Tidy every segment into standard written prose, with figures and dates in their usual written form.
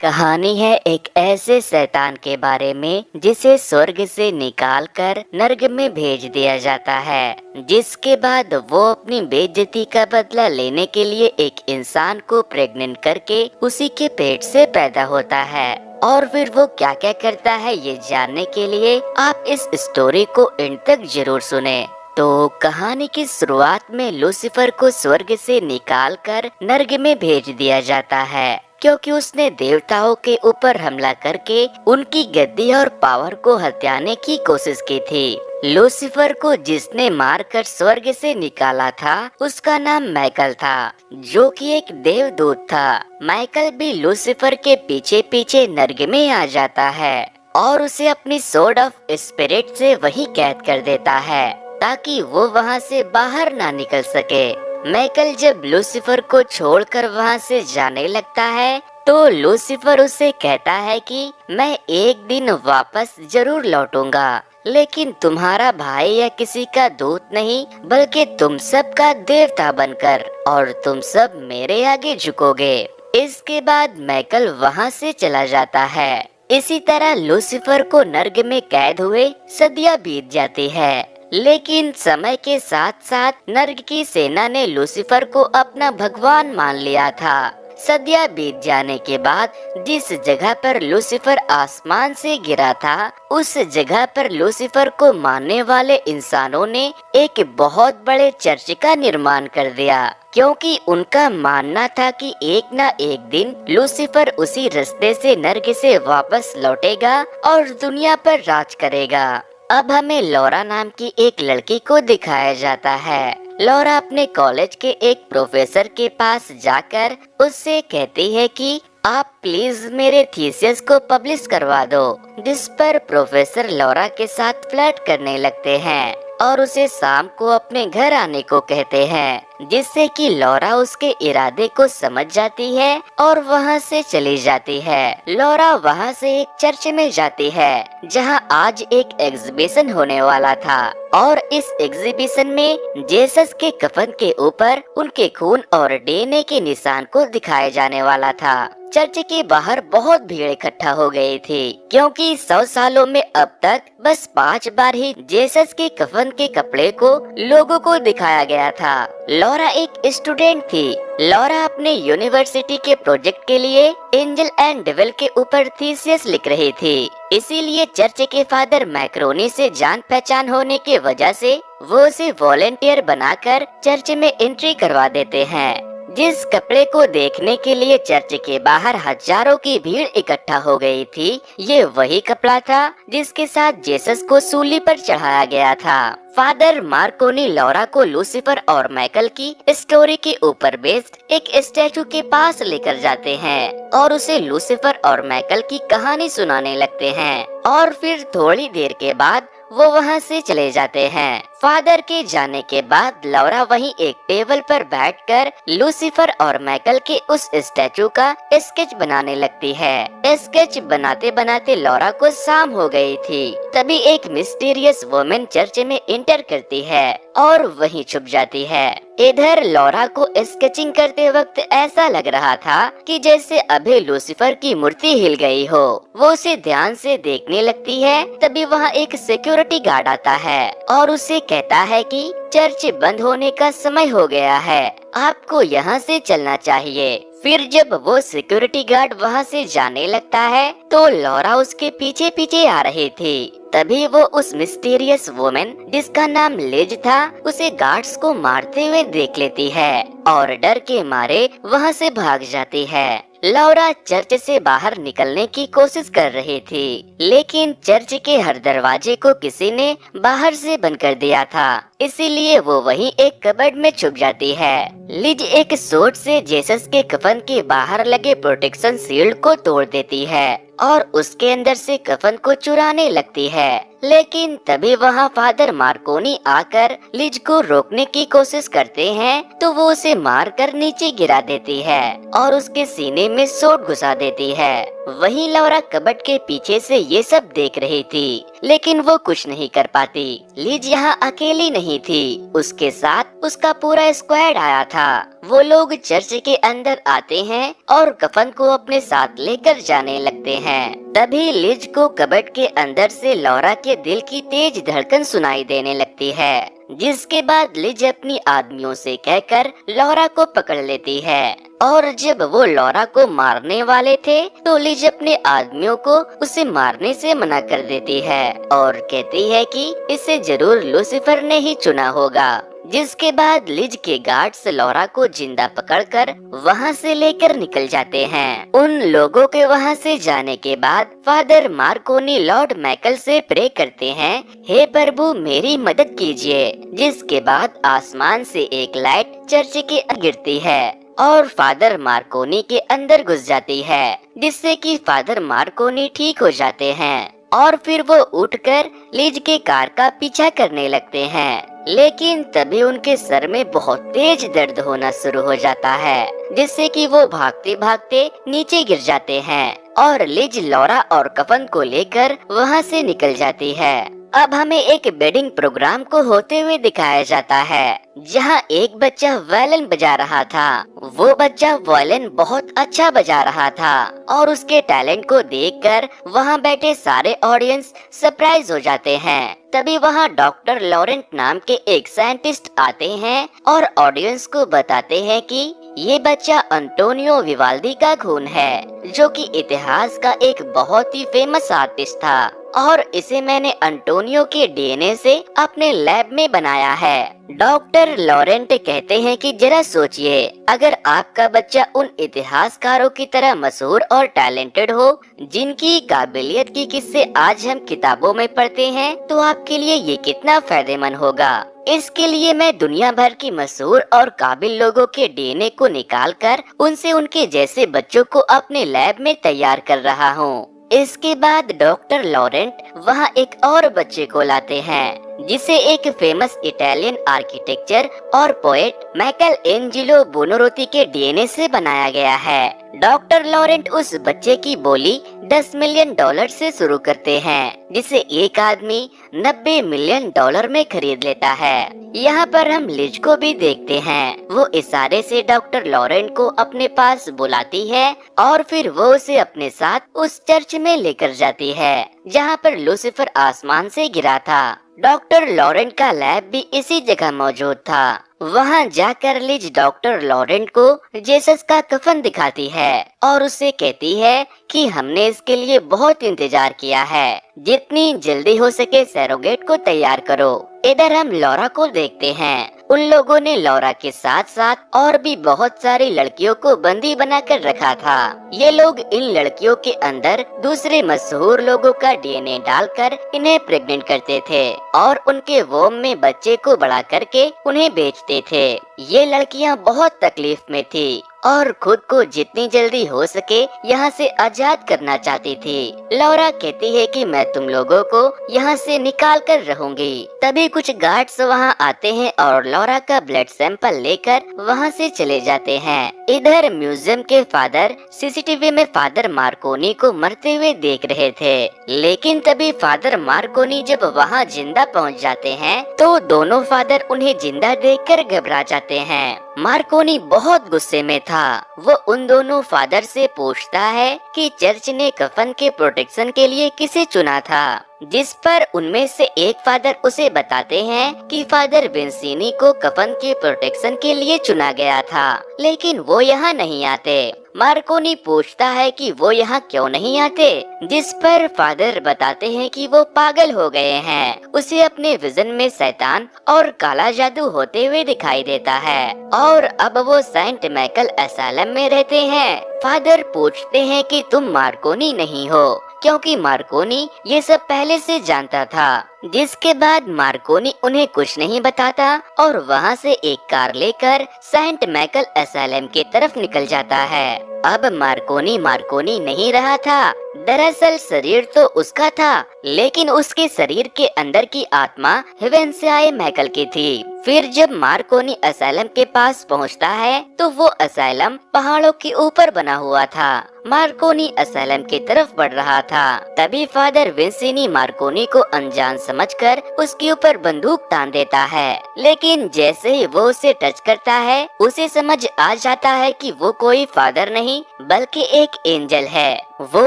कहानी है एक ऐसे शैतान के बारे में जिसे स्वर्ग से निकालकर नर्क में भेज दिया जाता है, जिसके बाद वो अपनी बेइज्जती का बदला लेने के लिए एक इंसान को प्रेग्नेंट करके उसी के पेट से पैदा होता है। और फिर वो क्या क्या करता है ये जानने के लिए आप इस स्टोरी को एंड तक जरूर सुने। तो कहानी की शुरुआत में लूसीफर को स्वर्ग से निकालकर नर्क में भेज दिया जाता है, क्योंकि उसने देवताओं के ऊपर हमला करके उनकी गद्दी और पावर को हथियाने की कोशिश की थी। लूसीफर को जिसने मारकर स्वर्ग से निकाला था उसका नाम माइकल था, जो कि एक देवदूत था। माइकल भी लूसीफर के पीछे पीछे नर्क में आ जाता है और उसे अपनी सोर्ड ऑफ स्पिरिट से वही कैद कर देता है ताकि वो वहाँ से बाहर ना निकल सके। माइकल जब लूसीफर को छोड़कर वहाँ से जाने लगता है तो लूसीफर उसे कहता है कि मैं एक दिन वापस जरूर लौटूंगा, लेकिन तुम्हारा भाई या किसी का दूत नहीं बल्कि तुम सब का देवता बनकर, और तुम सब मेरे आगे झुकोगे। इसके बाद माइकल वहाँ से चला जाता है। इसी तरह लूसीफर को नर्क में कैद हुए सदियां बीत जाती है, लेकिन समय के साथ साथ नर्क की सेना ने लूसीफर को अपना भगवान मान लिया था। सदियां बीत जाने के बाद जिस जगह पर लूसीफर आसमान से गिरा था उस जगह पर लूसीफर को मानने वाले इंसानों ने एक बहुत बड़े चर्च का निर्माण कर दिया, क्योंकि उनका मानना था कि एक ना एक दिन लूसीफर उसी रास्ते से नर्क से वापस लौटेगा और दुनिया पर राज करेगा। अब हमें लौरा नाम की एक लड़की को दिखाया जाता है। लौरा अपने कॉलेज के एक प्रोफेसर के पास जाकर उससे कहती है कि आप प्लीज मेरे थीसिस को पब्लिश करवा दो, जिस पर प्रोफेसर लौरा के साथ फ्लर्ट करने लगते हैं और उसे शाम को अपने घर आने को कहते हैं, जिससे कि लौरा उसके इरादे को समझ जाती है और वहां से चली जाती है। लौरा वहां से एक चर्च में जाती है जहां आज एक एग्जीबिशन होने वाला था और इस एग्जीबिशन में जेसस के कफन के ऊपर उनके खून और डीएनए के निशान को दिखाया जाने वाला था। चर्च के बाहर बहुत भीड़ इकट्ठा हो गई थी, क्योंकि 100 सालों में अब तक बस 5 बार ही जेसस के कफन के कपड़े को लोगों को दिखाया गया था। लौरा एक स्टूडेंट थी। लौरा अपने यूनिवर्सिटी के प्रोजेक्ट के लिए एंजल एंड डेविल के ऊपर थीसिस लिख रही थी, इसीलिए चर्च के फादर मैक्रोनी से जान पहचान होने की वजह से वो उसे वॉलेंटियर बनाकर चर्च में एंट्री करवा देते हैं। जिस कपड़े को देखने के लिए चर्च के बाहर हजारों की भीड़ इकट्ठा हो गई थी, ये वही कपड़ा था जिसके साथ जेसस को सूली पर चढ़ाया गया था। फादर मार्कोनी लौरा को लूसीफर और माइकल की स्टोरी के ऊपर बेस्ड एक स्टैचू के पास लेकर जाते हैं और उसे लूसीफर और माइकल की कहानी सुनाने लगते हैं, और फिर थोड़ी देर के बाद वो वहाँ से चले जाते हैं। फादर के जाने के बाद लौरा वहीं एक टेबल पर बैठकर लूसीफर और माइकल के उस स्टैचू का स्केच बनाने लगती है। स्केच बनाते बनाते लौरा को शाम हो गई थी। तभी एक मिस्टीरियस वुमन चर्च में एंटर करती है और वहीं छुप जाती है। इधर लौरा को स्केचिंग करते वक्त ऐसा लग रहा था कि जैसे अभी लूसीफर की मूर्ति हिल गई हो। वो उसे ध्यान से देखने लगती है। तभी वहाँ एक सिक्योरिटी गार्ड आता है और उसे कहता है कि चर्च बंद होने का समय हो गया है, आपको यहाँ से चलना चाहिए। फिर जब वो सिक्योरिटी गार्ड वहाँ से जाने लगता है तो लौरा उसके पीछे पीछे आ रही थी। तभी वो उस मिस्टीरियस वुमन जिसका नाम लिज था उसे गार्ड्स को मारते हुए देख लेती है और डर के मारे वहाँ से भाग जाती है। लौरा चर्च से बाहर निकलने की कोशिश कर रही थी, लेकिन चर्च के हर दरवाजे को किसी ने बाहर से बंद कर दिया था, इसीलिए वो वहीं एक कबर्ड में छुप जाती है। लिज एक सोट से जेसस के कफन के बाहर लगे प्रोटेक्शन शील्ड को तोड़ देती है और उसके अंदर से कफन को चुराने लगती है, लेकिन तभी वहाँ फादर मार्कोनी आकर लिज को रोकने की कोशिश करते हैं तो वो उसे मारकर नीचे गिरा देती है और उसके सीने में सोट घुसा देती है। वहीं लौरा कबर्ड के पीछे से ये सब देख रही थी, लेकिन वो कुछ नहीं कर पाती। लिज यहाँ अकेली नहीं थी, उसके साथ उसका पूरा स्क्वाड आया था। वो लोग चर्च के अंदर आते हैं और कफन को अपने साथ लेकर जाने लगते हैं। तभी लिज को कबर्ड के अंदर से लौरा के दिल की तेज धड़कन सुनाई देने लगती है, जिसके बाद लिज अपनी आदमियों से कहकर लौरा को पकड़ लेती है। और जब वो लौरा को मारने वाले थे तो लिज अपने आदमियों को उसे मारने से मना कर देती है और कहती है कि इसे जरूर लूसीफर ने ही चुना होगा। जिसके बाद लिज के गार्ड्स लौरा को जिंदा पकड़कर वहाँ से लेकर निकल जाते हैं। उन लोगों के वहाँ से जाने के बाद फादर मार्कोनी लॉर्ड माइकल से प्रे करते हैं, हे प्रभु मेरी मदद कीजिए। जिसके बाद आसमान से एक लाइट चर्च के अंदर गिरती है और फादर मार्कोनी के अंदर घुस जाती है, जिससे कि फादर मार्कोनी ठीक हो जाते हैं और फिर वो उठकर लिज के कार का पीछा करने लगते हैं। लेकिन तभी उनके सर में बहुत तेज दर्द होना शुरू हो जाता है, जिससे कि वो भागते भागते नीचे गिर जाते हैं और लिज लौरा और कफन को लेकर वहाँ से निकल जाती है। अब हमें एक वेडिंग प्रोग्राम को होते हुए दिखाया जाता है, जहाँ एक बच्चा वायलिन बजा रहा था। वो बच्चा वायलिन बहुत अच्छा बजा रहा था और उसके टैलेंट को देखकर वहाँ बैठे सारे ऑडियंस सरप्राइज हो जाते हैं। तभी वहाँ डॉक्टर लॉरेंट नाम के एक साइंटिस्ट आते हैं और ऑडियंस को बताते हैं कि ये बच्चा अंटोनियो विवाल्दी का खून है, जो कि इतिहास का एक बहुत ही फेमस आर्टिस्ट था और इसे मैंने अंटोनियो के डीएनए से अपने लैब में बनाया है। डॉक्टर लॉरेंट कहते हैं कि जरा सोचिए, अगर आपका बच्चा उन इतिहासकारों की तरह मशहूर और टैलेंटेड हो जिनकी काबिलियत की किस्से आज हम किताबों में पढ़ते हैं, तो आपके लिए ये कितना फायदेमंद होगा। इसके लिए मैं दुनिया भर की मशहूर और काबिल लोगों के डीएनए को निकालकर उनसे उनके जैसे बच्चों को अपने लैब में तैयार कर रहा हूँ। इसके बाद डॉक्टर लॉरेंट वहाँ एक और बच्चे को लाते हैं, जिसे एक फेमस इटालियन आर्किटेक्चर और पोएट माइकल एंजिलो बुनोरोती के डीएनए से बनाया गया है। डॉक्टर लॉरेंट उस बच्चे की बोली $10 मिलियन से शुरू करते हैं, जिसे एक आदमी $90 मिलियन में खरीद लेता है। यहाँ पर हम लिज को भी देखते हैं। वो इशारे से डॉक्टर लॉरेंट को अपने पास बुलाती है और फिर वो उसे अपने साथ उस चर्च में लेकर जाती है, जहाँ पर लूसीफर आसमान से गिरा था। डॉक्टर लॉरेंट का लैब भी इसी जगह मौजूद था। वहाँ जाकर लिज डॉक्टर लॉरेंट को जेसस का कफन दिखाती है और उससे कहती है कि हमने इसके लिए बहुत इंतजार किया है, जितनी जल्दी हो सके सैरोगेट को तैयार करो। इधर हम लौरा को देखते हैं। उन लोगों ने लौरा के साथ साथ और भी बहुत सारी लड़कियों को बंदी बनाकर रखा था। ये लोग इन लड़कियों के अंदर दूसरे मशहूर लोगों का डीएनए डालकर इन्हें प्रेग्नेंट करते थे और उनके वोम में बच्चे को बड़ा करके उन्हें बेचते थे। ये लड़कियां बहुत तकलीफ में थी और खुद को जितनी जल्दी हो सके यहाँ से आजाद करना चाहती थी। लौरा कहती है कि मैं तुम लोगों को यहाँ से निकाल कर रहूंगी। तभी कुछ गार्ड्स वहाँ आते हैं और लौरा का ब्लड सैंपल लेकर वहाँ से चले जाते हैं। इधर म्यूजियम के फादर सीसीटीवी में फादर मार्कोनी को मरते हुए देख रहे थे, लेकिन तभी फादर मार्कोनी जब वहाँ जिंदा पहुँच जाते हैं तो दोनों फादर उन्हें जिंदा देखकर घबरा जाते हैं। मार्कोनी बहुत गुस्से में था। वो उन दोनों फादर से पूछता है कि चर्च ने कफन के प्रोटेक्शन के लिए किसे चुना था, जिस पर उनमें से एक फादर उसे बताते हैं कि फादर विंसीनी को कफन के प्रोटेक्शन के लिए चुना गया था, लेकिन वो यहाँ नहीं आते। मार्कोनी पूछता है कि वो यहाँ क्यों नहीं आते, जिस पर फादर बताते हैं कि वो पागल हो गए हैं। उसे अपने विजन में शैतान और काला जादू होते हुए दिखाई देता है और अब वो सेंट माइकल एसाइलम में रहते हैं। फादर पूछते हैं कि तुम मार्कोनी नहीं हो, क्योंकि मार्कोनी ये सब पहले से जानता था। जिसके बाद मार्कोनी उन्हें कुछ नहीं बताता और वहाँ से एक कार लेकर सेंट माइकल एसाइलम की तरफ निकल जाता है। अब मार्कोनी मार्कोनी नहीं रहा था, दरअसल शरीर तो उसका था, लेकिन उसके शरीर के अंदर की आत्मा हेवन से आए माइकल की थी। फिर जब मार्कोनी असाइलम के पास पहुंचता है तो वो असाइलम पहाड़ों के ऊपर बना हुआ था। मार्कोनी असाइलम की तरफ बढ़ रहा था। तभी फादर विंसिनी मार्कोनी को अनजान समझकर उसके ऊपर बंदूक तान देता है, लेकिन जैसे ही वो उसे टच करता है उसे समझ आ जाता है कि वो कोई फादर नहीं बल्कि एक एंजल है। वो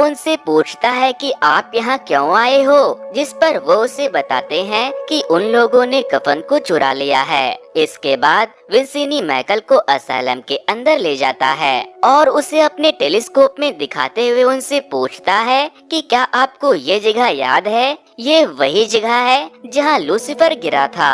उनसे पूछता है कि आप यहाँ क्यों आए हो, जिस पर वो उसे बताते हैं कि उन लोगों ने कफन को चुरा लिया है। इसके बाद विंसिनी माइकल को असाइलम के अंदर ले जाता है और उसे अपने टेलीस्कोप में दिखाते हुए उनसे पूछता है कि क्या आपको ये जगह याद है? ये वही जगह है जहाँ लूसीफर गिरा था।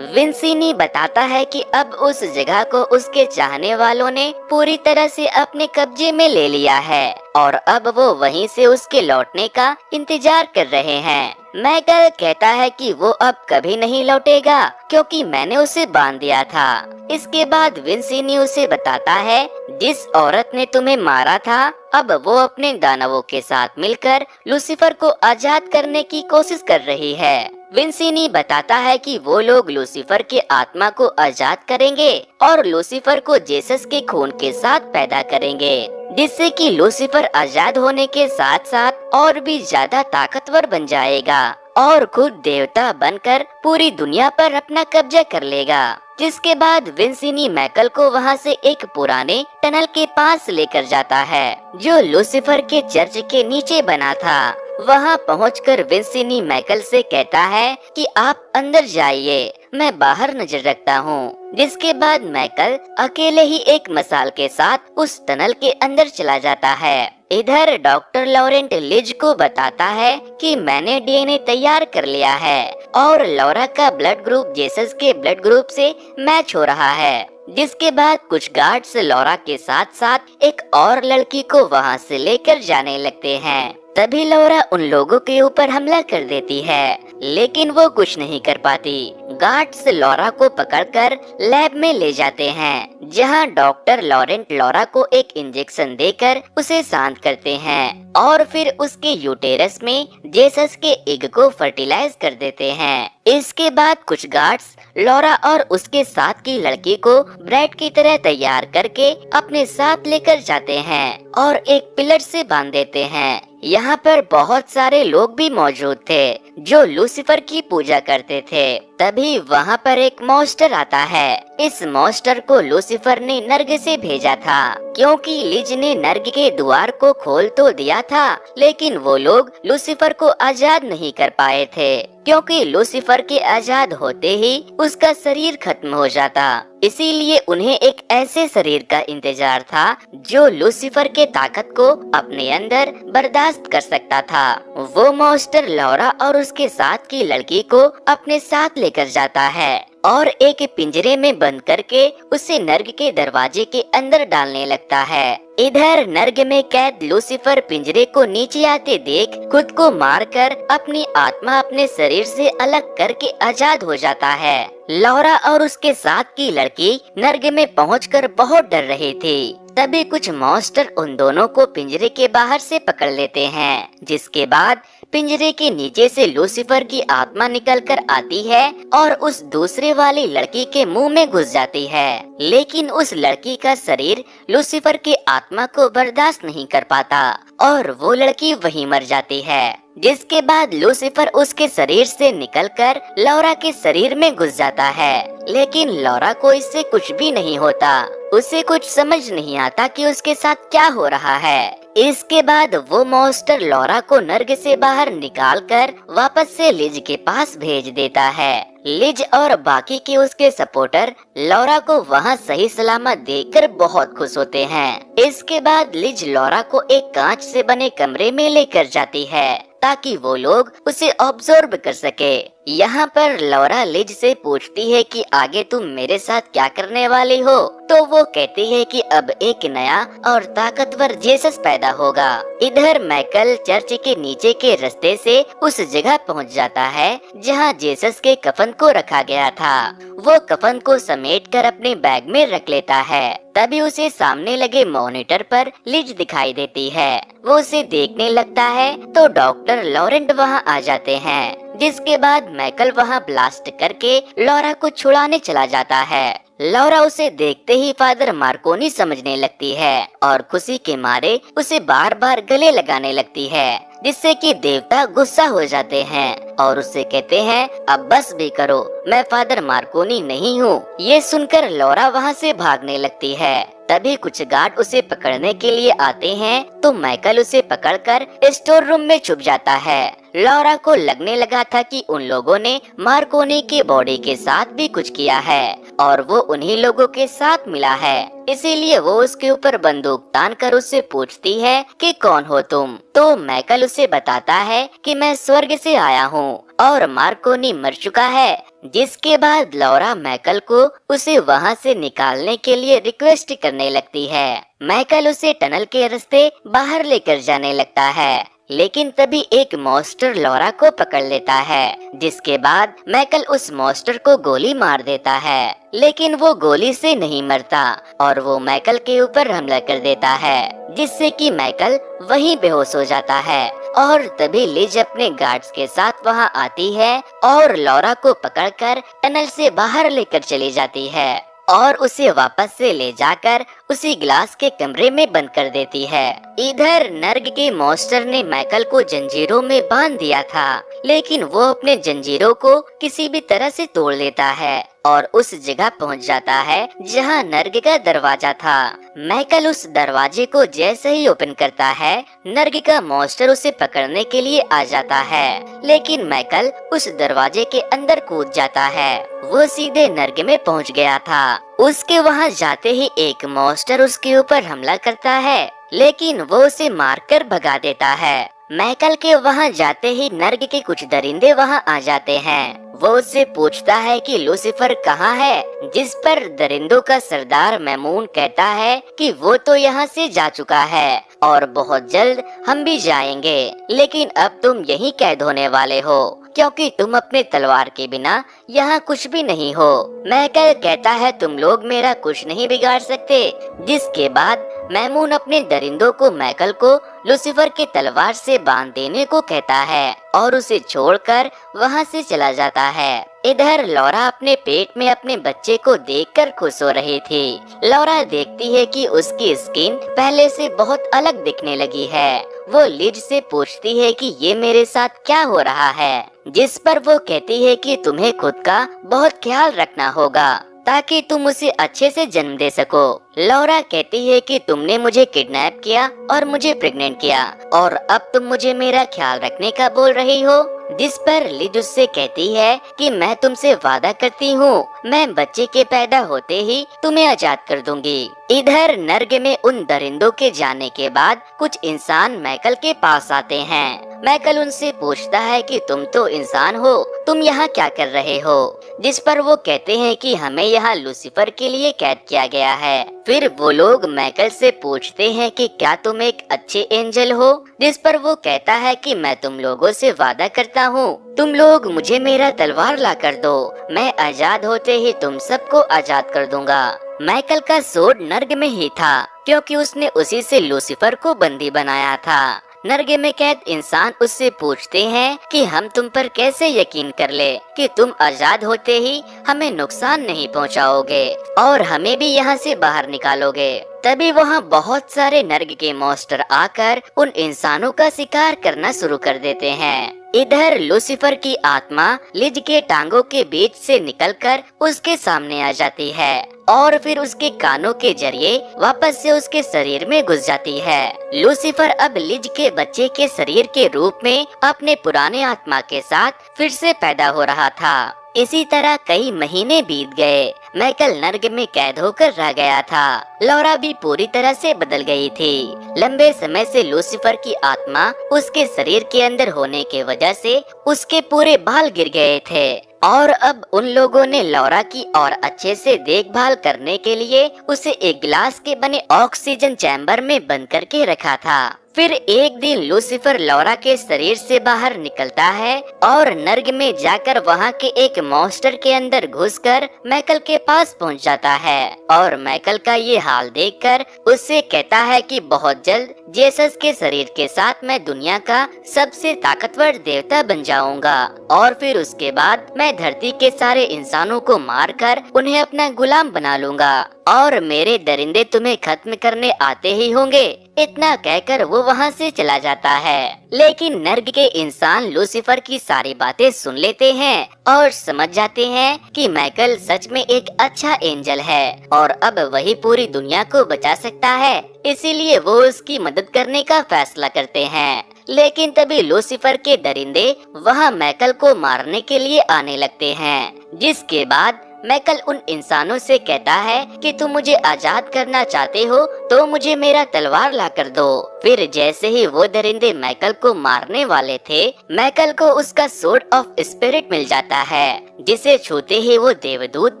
विंसिनी बताता है कि अब उस जगह को उसके चाहने वालों ने पूरी तरह से अपने कब्जे में ले लिया है और अब वो वहीं से उसके लौटने का इंतजार कर रहे हैं। माइकल कहता है कि वो अब कभी नहीं लौटेगा क्योंकि मैंने उसे बांध दिया था। इसके बाद विंसिनी उसे बताता है जिस औरत ने तुम्हें मारा था अब वो अपने दानवों के साथ मिलकर लूसीफर को आजाद करने की कोशिश कर रही है। विंसिनी बताता है कि वो लोग लूसीफर के आत्मा को आजाद करेंगे और लूसीफर को जेसस के खून के साथ पैदा करेंगे, जिससे कि लूसीफर आजाद होने के साथ साथ और भी ज्यादा ताकतवर बन जाएगा और खुद देवता बनकर पूरी दुनिया पर अपना कब्जा कर लेगा। जिसके बाद विंसिनी माइकल को वहाँ से एक पुराने टनल के पास लेकर जाता है जो लूसीफर के चर्च के नीचे बना था। वहाँ पहुंचकर विंसिनी माइकल से कहता है कि आप अंदर जाइए, मैं बाहर नजर रखता हूँ। जिसके बाद माइकल अकेले ही एक मसाल के साथ उस टनल के अंदर चला जाता है। इधर डॉक्टर लॉरेंट लिज को बताता है कि मैंने डीएनए तैयार कर लिया है और लौरा का ब्लड ग्रुप जेसस के ब्लड ग्रुप से मैच हो रहा है। जिसके बाद कुछ गार्ड्स लौरा के साथ साथ एक और लड़की को वहां से लेकर जाने लगते हैं। तभी लौरा उन लोगों के ऊपर हमला कर देती है, लेकिन वो कुछ नहीं कर पाती। गार्ड्स लौरा को पकड़कर लैब में ले जाते हैं, जहां डॉक्टर लॉरेंट लौरा को एक इंजेक्शन देकर उसे शांत करते हैं और फिर उसके यूटेरस में जेसस के एग को फर्टिलाइज कर देते हैं। इसके बाद कुछ गार्ड्स लौरा और उसके साथ की लड़की को ब्राइड की तरह तैयार करके अपने साथ लेकर जाते हैं और एक पिलर से बांध देते हैं। यहाँ पर बहुत सारे लोग भी मौजूद थे जो लूसीफर की पूजा करते थे। तभी वहाँ पर एक मॉन्स्टर आता है। इस मॉन्स्टर को लूसीफर ने नर्ग से भेजा था, क्योंकि लिज ने नर्ग के द्वार को खोल तो दिया था, लेकिन वो लोग लूसीफर को आजाद नहीं कर पाए थे, क्योंकि लूसीफर के आजाद होते ही उसका शरीर खत्म हो जाता। इसीलिए उन्हें एक ऐसे शरीर का इंतजार था जो लूसीफर के ताकत को अपने अंदर बर्दाश्त कर सकता था। वो मॉन्स्टर लौरा और उसके साथ की लड़की को अपने साथ लेकर जाता है और एक पिंजरे में बंद करके उसे नर्ग के दरवाजे के अंदर डालने लगता है। इधर नर्ग में कैद लूसीफर पिंजरे को नीचे आते देख खुद को मारकर अपनी आत्मा अपने शरीर से अलग करके आजाद हो जाता है। लौरा और उसके साथ की लड़की नर्ग में पहुंचकर बहुत डर रही थी। तभी कुछ मॉन्स्टर उन दोनों को पिंजरे के बाहर से पकड़ लेते हैं, जिसके बाद पिंजरे के नीचे से लूसीफर की आत्मा निकलकर आती है और उस दूसरे वाली लड़की के मुंह में घुस जाती है, लेकिन उस लड़की का शरीर लूसीफर की आत्मा को बर्दाश्त नहीं कर पाता और वो लड़की वहीं मर जाती है। जिसके बाद लूसीफर उसके शरीर से निकलकर लौरा के शरीर में घुस जाता है, लेकिन लौरा को इससे कुछ भी नहीं होता। उसे कुछ समझ नहीं आता कि उसके साथ क्या हो रहा है। इसके बाद वो मॉन्स्टर लौरा को नर्ग से बाहर निकालकर वापस से लिज के पास भेज देता है। लिज और बाकी के उसके सपोर्टर लौरा को वहाँ सही सलामत देखकर बहुत खुश होते हैं। इसके बाद लिज लौरा को एक कांच से बने कमरे में लेकर जाती है ताकि वो लोग उसे ऑब्जर्व कर सके। यहाँ पर लौरा लिज से पूछती है कि आगे तुम मेरे साथ क्या करने वाली हो, तो वो कहती है कि अब एक नया और ताकतवर जेसस पैदा होगा। इधर माइकल चर्च के नीचे के रास्ते से उस जगह पहुँच जाता है जहाँ जेसस के कफन को रखा गया था। वो कफन को समेटकर अपने बैग में रख लेता है। तभी उसे सामने लगे मॉनिटर पर लिज दिखाई देती है। वो उसे देखने लगता है तो डॉक्टर लॉरेंट वहाँ आ जाते हैं, जिसके बाद माइकल वहाँ ब्लास्ट करके लौरा को छुड़ाने चला जाता है। लौरा उसे देखते ही फादर मार्कोनी समझने लगती है और खुशी के मारे उसे बार बार गले लगाने लगती है, जिससे कि देवता गुस्सा हो जाते हैं और उससे कहते हैं अब बस भी करो, मैं फादर मार्कोनी नहीं हूँ। ये सुनकर लौरा वहाँ से भागने लगती है। तभी कुछ गार्ड उसे पकड़ने के लिए आते हैं तो माइकल उसे पकड़कर स्टोर रूम में छुप जाता है। लौरा को लगने लगा था कि उन लोगों ने मार्कोनी की बॉडी के साथ भी कुछ किया है और वो उन्हीं लोगों के साथ मिला है, इसीलिए वो उसके ऊपर बंदूक तान कर उससे पूछती है कि कौन हो तुम। तो माइकल उसे बताता है कि मैं स्वर्ग से आया हूँ और मार्कोनी मर चुका है। जिसके बाद लौरा माइकल को उसे वहाँ से निकालने के लिए रिक्वेस्ट करने लगती है। माइकल उसे टनल के रास्ते बाहर लेकर जाने लगता है, लेकिन तभी एक मॉन्स्टर लौरा को पकड़ लेता है। जिसके बाद माइकल उस मॉन्स्टर को गोली मार देता है, लेकिन वो गोली से नहीं मरता और वो माइकल के ऊपर हमला कर देता है, जिससे कि माइकल वहीं बेहोश हो जाता है। और तभी लिज अपने गार्ड्स के साथ वहाँ आती है और लौरा को पकड़कर टनल से बाहर लेकर चली जाती है और उसे वापस से ले जाकर उसी ग्लास के कमरे में बंद कर देती है। इधर नर्ग के मॉन्स्टर ने माइकल को जंजीरों में बांध दिया था, लेकिन वो अपने जंजीरों को किसी भी तरह से तोड़ लेता है और उस जगह पहुंच जाता है जहां नर्ग का दरवाजा था। माइकल उस दरवाजे को जैसे ही ओपन करता है, नर्ग का मॉन्स्टर उसे पकड़ने के लिए आ जाता है, लेकिन माइकल उस दरवाजे के अंदर कूद जाता है। वो सीधे नर्ग में पहुंच गया था। उसके वहां जाते ही एक मॉन्स्टर उसके ऊपर हमला करता है, लेकिन वो उसे मारकर भगा देता है। माइकल के वहां जाते ही नर्ग के कुछ दरिंदे वहां आ जाते हैं। वो उससे पूछता है कि लूसीफर कहाँ है, जिस पर दरिंदों का सरदार मैमून कहता है कि वो तो यहाँ से जा चुका है और बहुत जल्द हम भी जाएंगे, लेकिन अब तुम यहीं कैद होने वाले हो क्योंकि तुम अपने तलवार के बिना यहाँ कुछ भी नहीं हो। माइकल कहता है तुम लोग मेरा कुछ नहीं बिगाड़ सकते। जिसके बाद मैमून अपने दरिंदों को माइकल को लूसीफर के तलवार से बांध देने को कहता है और उसे छोड़कर वहाँ से चला जाता है। इधर लौरा अपने पेट में अपने बच्चे को देखकर खुश हो रही थी। लौरा देखती है कि उसकी स्किन पहले से बहुत अलग दिखने लगी है। वो लिज से पूछती है कि ये मेरे साथ क्या हो रहा है, जिस पर वो कहती है कि तुम्हें खुद का बहुत ख्याल रखना होगा ताकि तुम उसे अच्छे से जन्म दे सको। लौरा कहती है कि तुमने मुझे किडनैप किया और मुझे प्रेग्नेंट किया और अब तुम मुझे मेरा ख्याल रखने का बोल रही हो। जिस पर लिज उससे कहती है कि मैं तुमसे वादा करती हूँ, मैं बच्चे के पैदा होते ही तुम्हें आजाद कर दूंगी। इधर नर्ग में उन दरिंदों के जाने के बाद कुछ इंसान माइकल के पास आते हैं। माइकल उनसे पूछता है कि तुम तो इंसान हो, तुम यहाँ क्या कर रहे हो। जिस पर वो कहते हैं कि हमें यहाँ लूसीफर के लिए कैद किया गया है। फिर वो लोग माइकल से पूछते हैं कि क्या तुम एक अच्छे एंजल हो। जिस पर वो कहता है कि मैं तुम लोगों से वादा करता हूँ, तुम लोग मुझे मेरा तलवार ला कर दो, मैं आजाद होते ही तुम सबको आजाद कर दूंगा। माइकल का सोड नर्ग में ही था क्योंकि उसने उसी से लूसीफर को बंदी बनाया था। नर्ग में कैद इंसान उससे पूछते हैं कि हम तुम पर कैसे यकीन कर ले कि तुम आजाद होते ही हमें नुकसान नहीं पहुंचाओगे और हमें भी यहाँ से बाहर निकालोगे। तभी वहाँ बहुत सारे नर्ग के मॉन्स्टर आकर उन इंसानों का शिकार करना शुरू कर देते हैं। इधर लूसीफर की आत्मा लिज के टांगों के बीच से निकलकर उसके सामने आ जाती है और फिर उसके कानों के जरिए वापस से उसके शरीर में घुस जाती है। लूसीफर अब लिज के बच्चे के शरीर के रूप में अपने पुराने आत्मा के साथ फिर से पैदा हो रहा था इसी तरह कई महीने बीत गए। माइकल नर्क में कैद होकर रह गया था। लौरा भी पूरी तरह से बदल गई थी। लंबे समय से लूसीफर की आत्मा उसके शरीर के अंदर होने के वजह से उसके पूरे बाल गिर गए थे और अब उन लोगों ने लौरा की और अच्छे से देखभाल करने के लिए उसे एक गिलास के बने ऑक्सीजन चैम्बर में बंद करके रखा था। फिर एक दिन लूसीफर लौरा के शरीर से बाहर निकलता है और नर्क में जाकर वहाँ के एक मॉन्स्टर के अंदर घुसकर माइकल के पास पहुँच जाता है और माइकल का ये हाल देखकर उससे कहता है कि बहुत जल्द जेसस के शरीर के साथ मैं दुनिया का सबसे ताकतवर देवता बन जाऊंगा और फिर उसके बाद मैं धरती के सारे इंसानों को मारकर उन्हें अपना गुलाम बना लूंगा और मेरे दरिंदे तुम्हें खत्म करने आते ही होंगे। इतना कहकर वो वहाँ से चला जाता है। लेकिन नर्क के इंसान लूसीफर की सारी बातें सुन लेते हैं और समझ जाते हैं कि माइकल सच में एक अच्छा एंजल है और अब वही पूरी दुनिया को बचा सकता है। इसीलिए वो उसकी मदद करने का फैसला करते हैं। लेकिन तभी लूसीफर के दरिंदे वहाँ माइकल को मारने के लिए आने लगते हैं, जिसके बाद माइकल उन इंसानों से कहता है कि तुम मुझे आजाद करना चाहते हो तो मुझे मेरा तलवार ला कर दो। फिर जैसे ही वो दरिंदे माइकल को मारने वाले थे, माइकल को उसका सोर्ड ऑफ स्पिरिट मिल जाता है, जिसे छूते ही वो देवदूत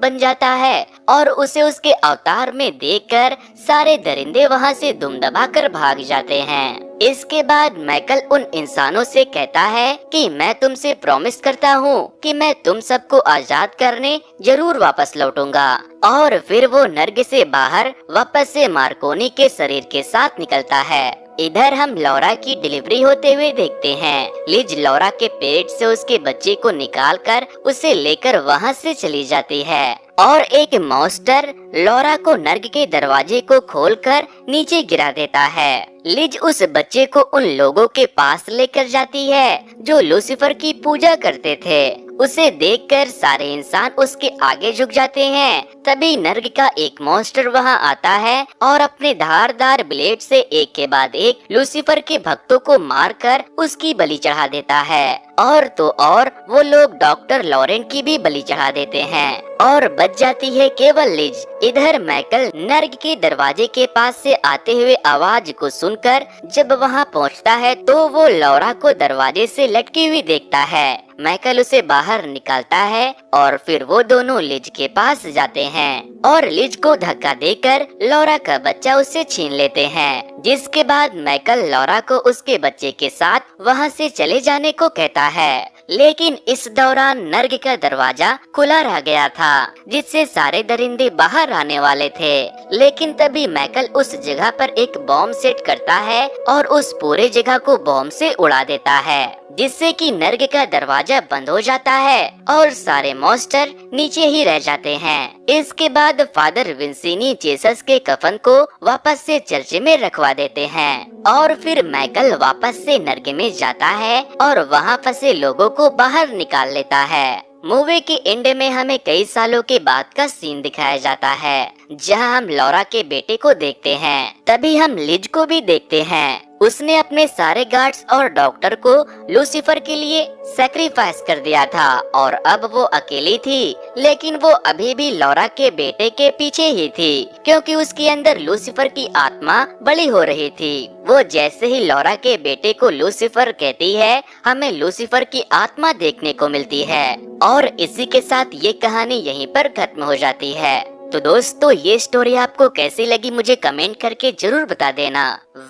बन जाता है और उसे उसके अवतार में देखकर सारे दरिंदे वहाँ से दुम दबाकर भाग जाते हैं। इसके बाद माइकल उन इंसानों से कहता है कि मैं तुमसे प्रॉमिस करता हूँ कि मैं तुम सबको आजाद करने जरूर वापस लौटूंगा। और फिर वो नर्क से बाहर वापस से मार्कोनी के शरीर के साथ निकलता है। इधर हम लौरा की डिलीवरी होते हुए देखते हैं। लिज लौरा के पेट से उसके बच्चे को निकालकर उसे लेकर वहाँ से चली जाती है और एक मॉन्स्टर लौरा को नर्क के दरवाजे को खोलकर नीचे गिरा देता है। लिज उस बच्चे को उन लोगों के पास लेकर जाती है जो लूसीफर की पूजा करते थे। उसे देखकर सारे इंसान उसके आगे झुक जाते हैं। तभी नर्क का एक मॉन्स्टर वहां आता है और अपने धारदार ब्लेड से एक के बाद एक लूसीफर के भक्तों को मारकर उसकी बलि चढ़ा देता है। और तो और वो लोग डॉक्टर लॉरेंट की भी बलि चढ़ा देते हैं और बच जाती है केवल लिज। इधर माइकल नर्क के दरवाजे के पास से आते हुए आवाज को सुनकर जब वहां पहुंचता है तो वो लौरा को दरवाजे से लटकी हुई देखता है। माइकल उसे बाहर निकालता है और फिर वो दोनों लिज के पास जाते हैं और लिज को धक्का देकर लौरा का बच्चा उससे छीन लेते हैं। जिसके बाद माइकल लौरा को उसके बच्चे के साथ वहां से चले जाने को कहता है। लेकिन इस दौरान नर्क का दरवाजा खुला रह गया था, जिससे सारे दरिंदे बाहर आने वाले थे। लेकिन तभी माइकल उस जगह पर एक बॉम्ब सेट करता है और उस पूरे जगह को बॉम्ब से उड़ा देता है, जिससे कि नर्क का दरवाजा बंद हो जाता है और सारे मॉन्स्टर नीचे ही रह जाते हैं। इसके बाद फादर विंसीनी जेसस के कफन को वापस से चर्च में रखवा देते हैं और फिर माइकल वापस से नर्क में जाता है और वहाँ फंसे लोगों को बाहर निकाल लेता है। मूवी के एंड में हमें कई सालों के बाद का सीन दिखाया जाता है, जहां हम लौरा के बेटे को देखते हैं। तभी हम लिज को भी देखते हैं। उसने अपने सारे गार्ड्स और डॉक्टर को लूसीफर के लिए सैक्रिफाइस कर दिया था और अब वो अकेली थी। लेकिन वो अभी भी लौरा के बेटे के पीछे ही थी, क्योंकि उसके अंदर लूसीफर की आत्मा बली हो रही थी। वो जैसे ही लौरा के बेटे को लूसीफर कहती है, हमें लूसीफर की आत्मा देखने को मिलती है और इसी के साथ ये कहानी यहीं पर खत्म हो जाती है। तो दोस्तों, ये स्टोरी आपको कैसी लगी मुझे कमेंट करके जरूर बता देना।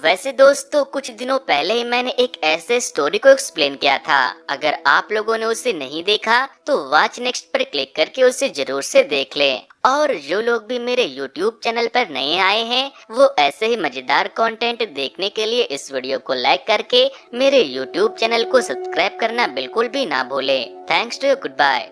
वैसे दोस्तों, कुछ दिनों पहले ही मैंने एक ऐसे स्टोरी को एक्सप्लेन किया था। अगर आप लोगों ने उसे नहीं देखा तो वॉच नेक्स्ट पर क्लिक करके उसे जरूर से देख लें। और जो लोग भी मेरे YouTube चैनल पर नए आए हैं, वो ऐसे ही मजेदार कंटेंट देखने के लिए इस वीडियो को लाइक करके मेरे YouTube चैनल को सब्सक्राइब करना बिल्कुल भी ना भूलें। Thanks to, good bye.